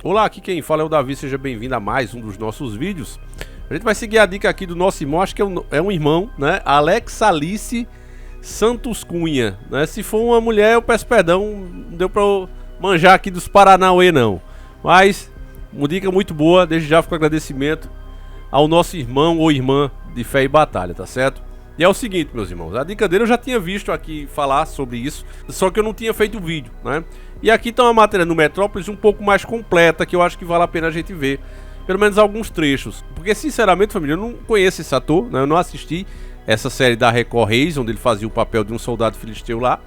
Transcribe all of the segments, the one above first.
Olá, aqui quem fala é o Davi, seja bem-vindo a mais um dos nossos vídeos. A gente vai seguir a dica aqui do nosso irmão, acho que é um irmão, né? Alex Alice Santos Cunha, né? Se for uma mulher, eu peço perdão, não deu pra eu manjar aqui dos Paranauê não. Mas, uma dica muito boa, desde já fico agradecimento ao nosso irmão ou irmã de fé e batalha, tá certo? E é o seguinte, meus irmãos, a dica dele eu já tinha visto aqui falar sobre isso, só que eu não tinha feito o vídeo, né? E aqui tá uma matéria no Metrópolis um pouco mais completa, que eu acho que vale a pena a gente ver, pelo menos alguns trechos. Porque, sinceramente, família, eu não conheço esse ator, né? Eu não assisti essa série da Record Reis, onde ele fazia o papel de um soldado filisteu lá.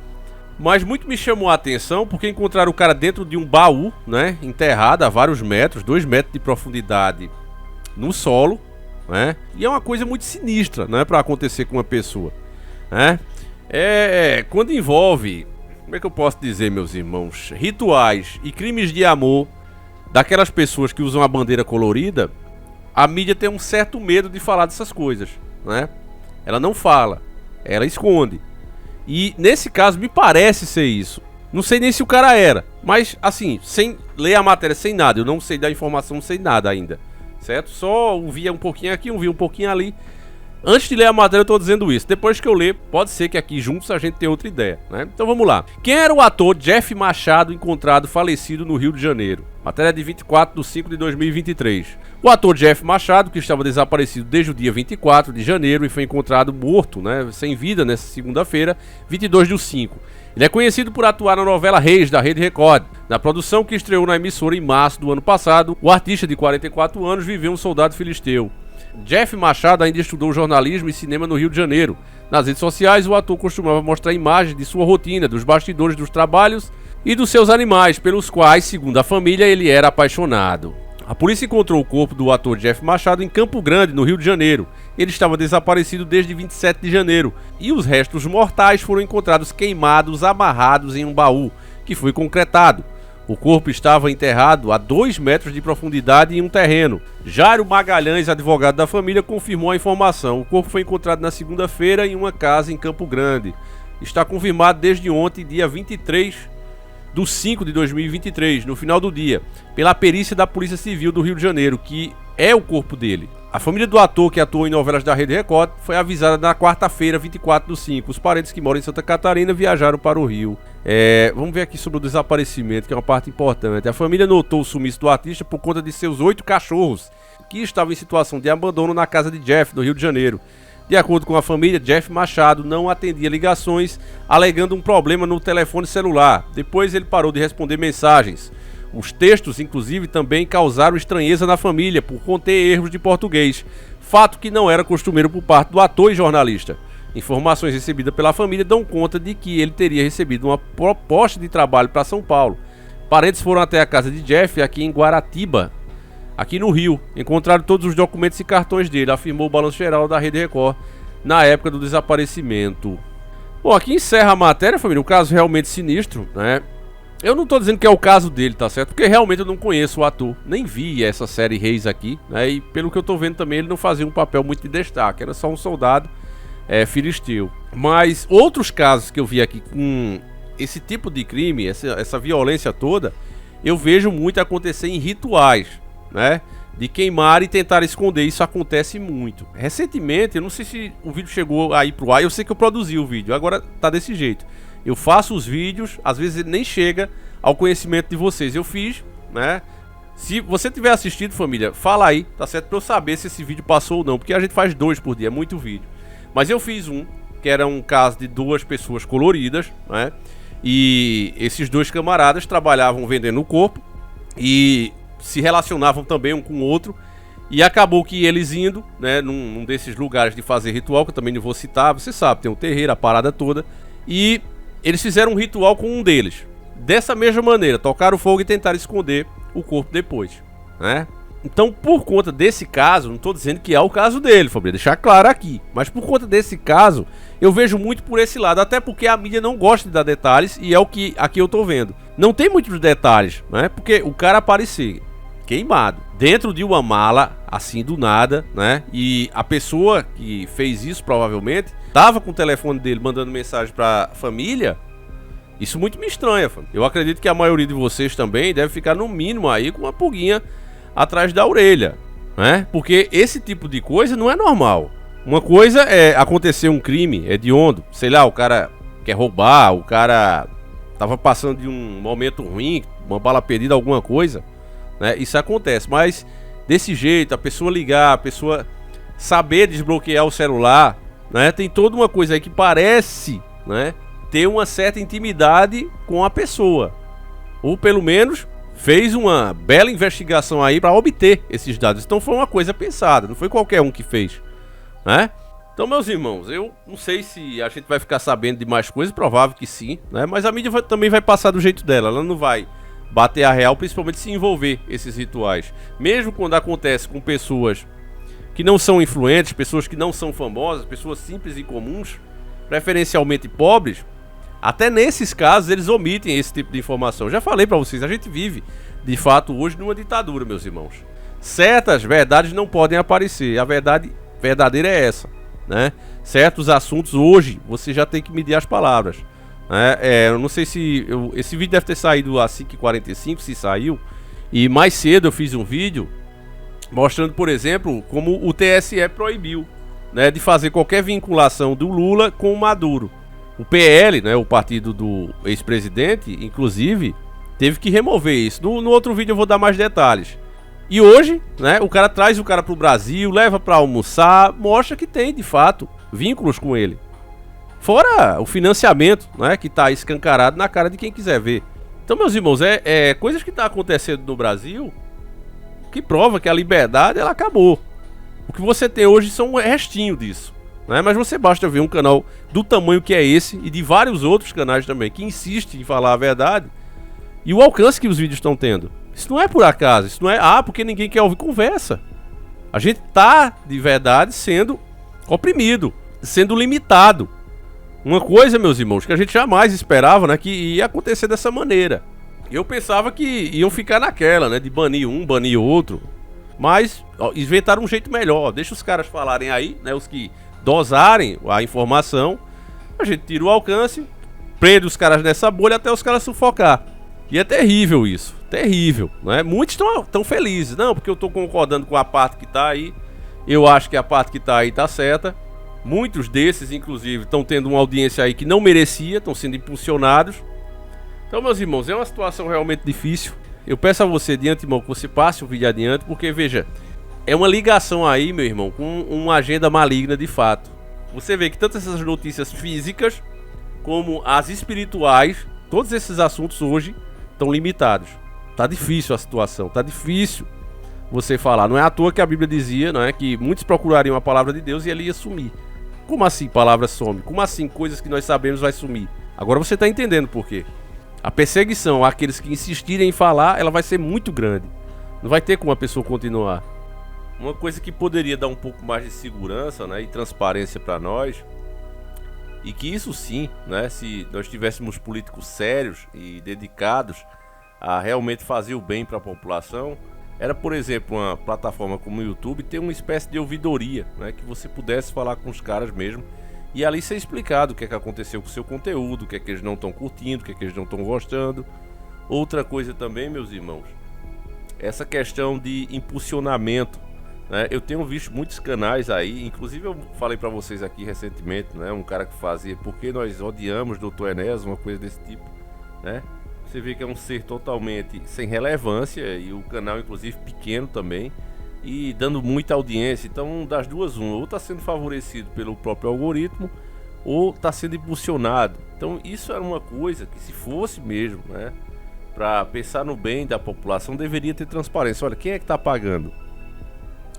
Mas muito me chamou a atenção porque encontraram o cara dentro de um baú, né? Enterrado a vários metros, 2 metros de profundidade no solo, né? E é uma coisa muito sinistra, né, para acontecer com uma pessoa, né? Quando envolve, como é que eu posso dizer, meus irmãos, rituais e crimes de amor daquelas pessoas que usam a bandeira colorida, a mídia tem um certo medo de falar dessas coisas, né? Ela não fala, ela esconde. E nesse caso me parece ser isso. Não sei nem se o cara era, mas assim, sem ler a matéria, sem nada, eu não sei da informação, sem nada ainda, certo? Só via um pouquinho aqui, via um pouquinho ali. Antes de ler a matéria eu tô dizendo isso. Depois que eu ler, pode ser que aqui juntos a gente tenha outra ideia, né? Então vamos lá. Quem era o ator Jeff Machado encontrado falecido no Rio de Janeiro? Matéria de 24/5/2023. O ator Jeff Machado, que estava desaparecido desde o dia 24 de janeiro e foi encontrado morto, né, sem vida nessa segunda-feira, 22/5. Ele é conhecido por atuar na novela Reis, da Rede Record. Na produção que estreou na emissora em março do ano passado, o artista de 44 anos viveu um soldado filisteu. Jeff Machado ainda estudou jornalismo e cinema no Rio de Janeiro. Nas redes sociais, o ator costumava mostrar imagens de sua rotina, dos bastidores dos trabalhos e dos seus animais, pelos quais, segundo a família, ele era apaixonado. A polícia encontrou o corpo do ator Jeff Machado em Campo Grande, no Rio de Janeiro. Ele estava desaparecido desde 27 de janeiro e os restos mortais foram encontrados queimados, amarrados em um baú, que foi concretado. O corpo estava enterrado a 2 metros de profundidade em um terreno. Jairo Magalhães, advogado da família, confirmou a informação. O corpo foi encontrado na segunda-feira em uma casa em Campo Grande. Está confirmado desde ontem, dia 23/5/2023, no final do dia, pela perícia da Polícia Civil do Rio de Janeiro, que é o corpo dele. A família do ator, que atuou em novelas da Rede Record, foi avisada na quarta-feira, 24/5. Os parentes que moram em Santa Catarina viajaram para o Rio. Vamos ver aqui sobre o desaparecimento, que é uma parte importante. A família notou o sumiço do artista por conta de seus 8 cachorros, que estavam em situação de abandono na casa de Jeff, no Rio de Janeiro. De acordo com a família, Jeff Machado não atendia ligações, alegando um problema no telefone celular. Depois ele parou de responder mensagens. Os textos, inclusive, também causaram estranheza na família por conter erros de português, fato que não era costumeiro por parte do ator e jornalista. Informações recebidas pela família dão conta de que ele teria recebido uma proposta de trabalho para São Paulo. Parentes foram até a casa de Jeff, aqui em Guaratiba, aqui no Rio. Encontraram todos os documentos e cartões dele, afirmou o Balanço Geral da Rede Record na época do desaparecimento. Bom, aqui encerra a matéria, família, um caso realmente sinistro, né? Eu não tô dizendo que é o caso dele, tá certo? Porque realmente eu não conheço o ator, nem vi essa série Reis aqui, né? E pelo que eu tô vendo também, ele não fazia um papel muito de destaque, era só um soldado filisteu. Mas outros casos que eu vi aqui com esse tipo de crime, essa violência toda, eu vejo muito acontecer em rituais, né? De queimar e tentar esconder, isso acontece muito. Recentemente, eu não sei se o vídeo chegou aí pro ar, eu sei que eu produzi o vídeo, agora tá desse jeito. Eu faço os vídeos, às vezes ele nem chega ao conhecimento de vocês. Eu fiz, né? Se você tiver assistido, família, fala aí, tá certo? Pra eu saber se esse vídeo passou ou não, porque a gente faz 2 por dia, é muito vídeo. Mas eu fiz um, que era um caso de 2 pessoas coloridas, né? E esses 2 camaradas trabalhavam vendendo o corpo e se relacionavam também um com o outro. E acabou que eles indo, né, num desses lugares de fazer ritual, que eu também não vou citar, você sabe, tem um terreiro, a parada toda. E eles fizeram um ritual com um deles. Dessa mesma maneira, tocaram fogo e tentaram esconder o corpo depois, né? Então, por conta desse caso, não estou dizendo que é o caso dele, Fabrício, deixar claro aqui. Mas por conta desse caso, eu vejo muito por esse lado. Até porque a mídia não gosta de dar detalhes e é o que aqui eu estou vendo. Não tem muitos detalhes, né? Porque o cara aparecer queimado dentro de uma mala, assim do nada, né? E a pessoa que fez isso, provavelmente, tava com o telefone dele mandando mensagem pra família Isso muito me estranha, família. Eu acredito que a maioria de vocês também deve ficar no mínimo aí com uma pulguinha atrás da orelha, né? Porque esse tipo de coisa não é normal. Uma coisa é acontecer um crime hediondo, sei lá, o cara quer roubar, o cara tava passando de um momento ruim, uma bala perdida, alguma coisa, né? Isso acontece, mas desse jeito, a pessoa ligar, a pessoa saber desbloquear o celular, né? Tem toda uma coisa aí que parece, né, ter uma certa intimidade com a pessoa, ou pelo menos fez uma bela investigação aí para obter esses dados. Então foi uma coisa pensada, não foi qualquer um que fez, né? Então, meus irmãos, eu não sei se a gente vai ficar sabendo de mais coisas, provável que sim, né? Mas a mídia também vai passar do jeito dela, ela não vai bater a real, principalmente se envolver esses rituais. Mesmo quando acontece com pessoas que não são influentes, pessoas que não são famosas, pessoas simples e comuns, preferencialmente pobres, até nesses casos eles omitem esse tipo de informação. Já falei pra vocês, a gente vive, de fato, hoje numa ditadura, meus irmãos. Certas verdades não podem aparecer, a verdade verdadeira é essa, né? Certos assuntos hoje, você já tem que medir as palavras, né? Eu não sei se... esse vídeo deve ter saído às 5h45, se saiu. E mais cedo eu fiz um vídeo mostrando, por exemplo, como o TSE proibiu, né, de fazer qualquer vinculação do Lula com o Maduro. O PL, né, o partido do ex-presidente, inclusive, teve que remover isso. No outro vídeo eu vou dar mais detalhes. E hoje, né, o cara traz o cara pro Brasil, leva pra almoçar, mostra que tem, de fato, vínculos com ele. Fora o financiamento, né, que tá escancarado na cara de quem quiser ver. Então, meus irmãos, coisas que tá acontecendo no Brasil que prova que a liberdade, ela acabou. O que você tem hoje são um restinho disso, né? Mas você basta ver um canal do tamanho que é esse e de vários outros canais também que insistem em falar a verdade e o alcance que os vídeos estão tendo. Isso não é por acaso, isso não é porque ninguém quer ouvir conversa. A gente tá de verdade sendo oprimido, sendo limitado. Uma coisa, meus irmãos, que a gente jamais esperava, né, que ia acontecer dessa maneira. Eu pensava que iam ficar naquela, né, de banir um, banir outro. Mas inventaram um jeito melhor. Deixa os caras falarem aí, né, os que dosarem a informação. A gente tira o alcance, prende os caras nessa bolha até os caras sufocar. E é terrível isso, terrível, né? Muitos estão felizes, não, porque eu tô concordando com a parte que tá aí. Eu acho que a parte que tá aí tá certa. Muitos desses, inclusive, estão tendo uma audiência aí que não merecia, estão sendo impulsionados. Então, meus irmãos, é uma situação realmente difícil. Eu peço a você, de antemão, que você passe o vídeo adiante, porque, veja, é uma ligação aí, meu irmão, com uma agenda maligna de fato. Você vê que tanto essas notícias físicas, como as espirituais, todos esses assuntos hoje estão limitados. Tá difícil a situação, tá difícil você falar. Não é à toa que a Bíblia dizia, não é, que muitos procurariam a palavra de Deus e ele ia sumir. Como assim palavra some? Como assim coisas que nós sabemos vai sumir? Agora você tá entendendo por quê. A perseguição àqueles que insistirem em falar, ela vai ser muito grande. Não vai ter como a pessoa continuar. Uma coisa que poderia dar um pouco mais de segurança, né, e transparência para nós, e que isso sim, né, se nós tivéssemos políticos sérios e dedicados a realmente fazer o bem para a população, era, por exemplo, uma plataforma como o YouTube ter uma espécie de ouvidoria, né, que você pudesse falar com os caras mesmo e ali ser explicado o que é que aconteceu com o seu conteúdo, o que é que eles não estão curtindo, o que é que eles não estão gostando. Outra coisa também, meus irmãos, essa questão de impulsionamento, né? Eu tenho visto muitos canais aí, inclusive eu falei pra vocês aqui recentemente, né? Um cara que fazia "Porque nós odiamos Dr. Enéas", uma coisa desse tipo, né? Você vê que é um ser totalmente sem relevância e o canal inclusive pequeno também e dando muita audiência. Então, das duas, ou tá sendo favorecido pelo próprio algoritmo ou tá sendo impulsionado. Então, isso era uma coisa que, se fosse mesmo, né, para pensar no bem da população, deveria ter transparência. Olha, quem é que tá pagando?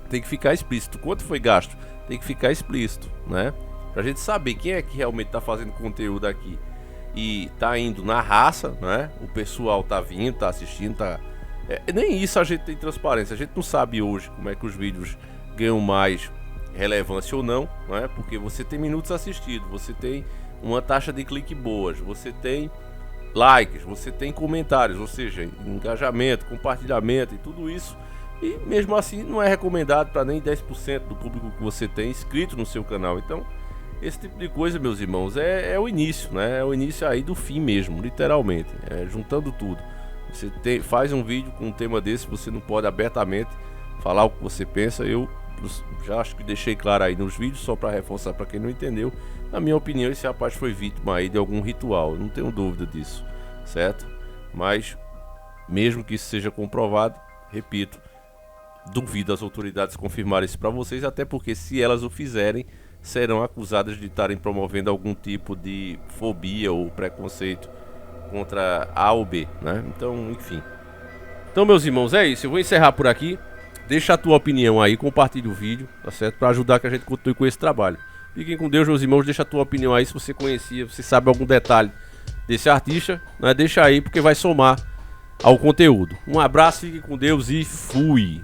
Tem que ficar explícito. Quanto foi gasto? Tem que ficar explícito, né? Pra gente saber quem é que realmente tá fazendo conteúdo aqui e tá indo na raça, né? O pessoal tá vindo, tá assistindo, tá... nem isso a gente tem transparência. A gente não sabe hoje como é que os vídeos ganham mais relevância ou não, né? Porque você tem minutos assistidos, você tem uma taxa de clique boas, você tem likes, você tem comentários, ou seja, engajamento, compartilhamento e tudo isso. E mesmo assim não é recomendado para nem 10% do público que você tem inscrito no seu canal. Então Esse tipo de coisa, meus irmãos, é o início, né? É o início aí do fim mesmo, literalmente. Juntando tudo. Você faz um vídeo com um tema desse, você não pode abertamente falar o que você pensa. Eu já acho que deixei claro aí nos vídeos, só para reforçar para quem não entendeu. Na minha opinião, esse rapaz foi vítima aí de algum ritual, não tenho dúvida disso, certo? Mas, mesmo que isso seja comprovado, repito, duvido as autoridades confirmarem isso para vocês, até porque se elas o fizerem, serão acusadas de estarem promovendo algum tipo de fobia ou preconceito contra A ou B, né? Então, enfim. Então, meus irmãos, é isso. Eu vou encerrar por aqui. Deixa a tua opinião aí, compartilha o vídeo, tá certo? Para ajudar que a gente continue com esse trabalho. Fiquem com Deus, meus irmãos. Deixa a tua opinião aí, se você conhecia, se sabe algum detalhe desse artista, né? Deixa aí, porque vai somar ao conteúdo. Um abraço, fiquem com Deus e fui!